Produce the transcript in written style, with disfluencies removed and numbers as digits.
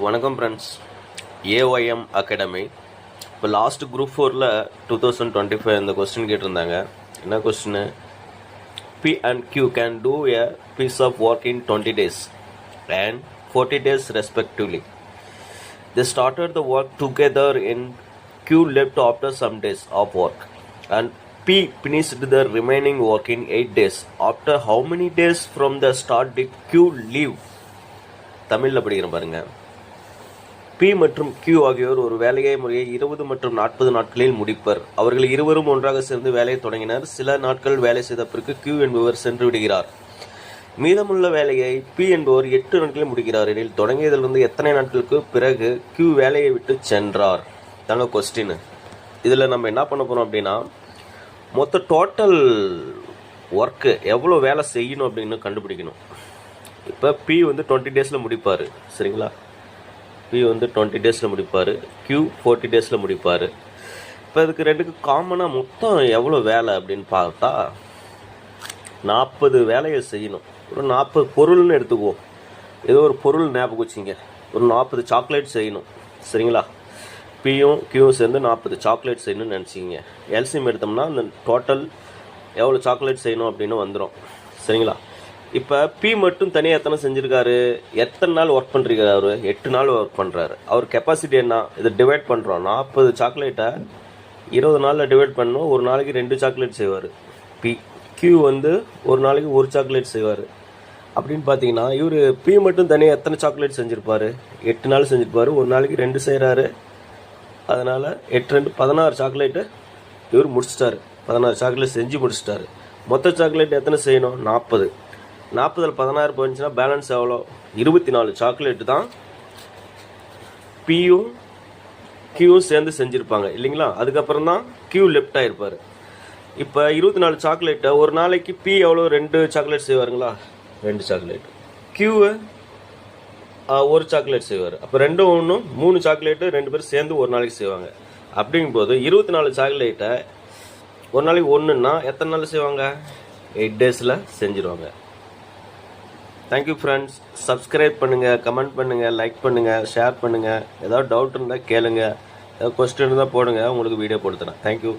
வணக்கம் friends. ஏஒய்எம் academy. இப்போ last group 4ல் 2025 இந்த கொஸ்டின் கேட்டிருந்தாங்க. என்ன question? P and Q can do a piece of work in 20 days and 40 days respectively. They started the work together in Q left after some days of work and P finished the remaining work in 8 days. After how many days from the start did Q leave? தமிழில் படிக்கிறேன் பாருங்க. P மற்றும் Q ஆகியோர் ஒரு வேலையை முறையை 20 மற்றும் 40 நாட்களில் முடிப்பர். அவர்கள் இருவரும் ஒன்றாக சேர்ந்து வேலையை தொடங்கினர். சில நாட்கள் வேலை செய்த பிறகு Q என்பவர் சென்று விடுகிறார். மீதமுள்ள வேலையை P என்பவர் 8 நாட்களில் முடிக்கிறார் எனில் தொடங்கியதிலிருந்து எத்தனை நாட்களுக்கு பிறகு Q வேலையை விட்டு சென்றார்? தாங்க கொஸ்டின். இதில் நம்ம என்ன பண்ண போகிறோம் அப்படின்னா, மொத்த டோட்டல் ஒர்க்கு எவ்வளோ வேலை செய்யணும் அப்படின்னு கண்டுபிடிக்கணும். இப்போ P வந்து 20 டேஸில் முடிப்பார், சரிங்களா? P வந்து 20 டேஸில் முடிப்பார், Q 40 டேஸில் முடிப்பார். இப்போ இதுக்கு ரெண்டுக்கு காமனாக மொத்தம் எவ்வளோ வேலை அப்படின்னு பார்த்தா 40 வேலையை செய்யணும். ஒரு 40 பொருள்னு எடுத்துக்குவோம். ஏதோ ஒரு பொருள் ஞாபகம் வச்சிங்க. ஒரு 40 சாக்லேட் செய்யணும், சரிங்களா? Pயும் Qயும் சேர்ந்து 40 சாக்லேட் செய்யணும்னு நினச்சிங்க. எல்சிஎம் எடுத்தோம்னா அந்த டோட்டல் எவ்வளோ சாக்லேட் செய்யணும் அப்படின்னு வந்துடும், சரிங்களா? இப்போ P மட்டும் தனியாக எத்தனை செஞ்சுருக்காரு, எத்தனை நாள் ஒர்க் பண்ணுறாரு? அவர் 8 நாள் ஒர்க் பண்ணுறாரு. அவர் கெப்பாசிட்டி என்ன? இதை டிவைட் பண்ணுறோம். 40 சாக்லேட்டை 20 நாளில் டிவைட் பண்ணோம். ஒரு நாளைக்கு 2 சாக்லேட் செய்வார் P. Q வந்து ஒரு நாளைக்கு 1 சாக்லேட் செய்வார். அப்படின்னு பார்த்தீங்கன்னா இவர் P மட்டும் தனியாக எத்தனை சாக்லேட் செஞ்சுருப்பார்? 8 நாள் செஞ்சுருப்பார். ஒரு நாளைக்கு 2 செய்கிறாரு. அதனால் 8 2 16 சாக்லேட்டு இவர் முடிச்சிட்டாரு. 16 சாக்லேட் செஞ்சு முடிச்சிட்டாரு. மொத்த சாக்லேட் எத்தனை செய்யணும்? 40. 40ல் 16 போச்சுன்னா பேலன்ஸ் எவ்வளோ? 24 சாக்லேட்டு தான் Pயும் Qயும் சேர்ந்து செஞ்சுருப்பாங்க, இல்லைங்களா? அதுக்கப்புறம் தான் Q லெஃப்ட் ஆகிருப்பார். இப்போ 24 சாக்லேட்டை ஒரு நாளைக்கு P எவ்வளோ? 2 சாக்லேட் செய்வாருங்களா? 2 சாக்லேட். Q 1 சாக்லேட் செய்வார். அப்போ 2 1 3 சாக்லேட்டு 2 பேர் சேர்ந்து ஒரு நாளைக்கு செய்வாங்க. அப்படிங்கும்போது 24 சாக்லேட்டை ஒரு நாளைக்கு ஒன்றுன்னா எத்தனை நாள் செய்வாங்க? 8 டேஸில் செஞ்சுருவாங்க. Thank you friends. சப்ஸ்கிரைப் பண்ணுங்கள், கமெண்ட் பண்ணுங்கள், லைக் பண்ணுங்கள், ஷேர் பண்ணுங்கள். ஏதாவது டவுட் இருந்தால் கேளுங்க, ஏதாவது கொஸ்டின் இருந்தால் போடுங்க, உங்களுக்கு வீடியோ போட்டு தரேன். தேங்க்யூ.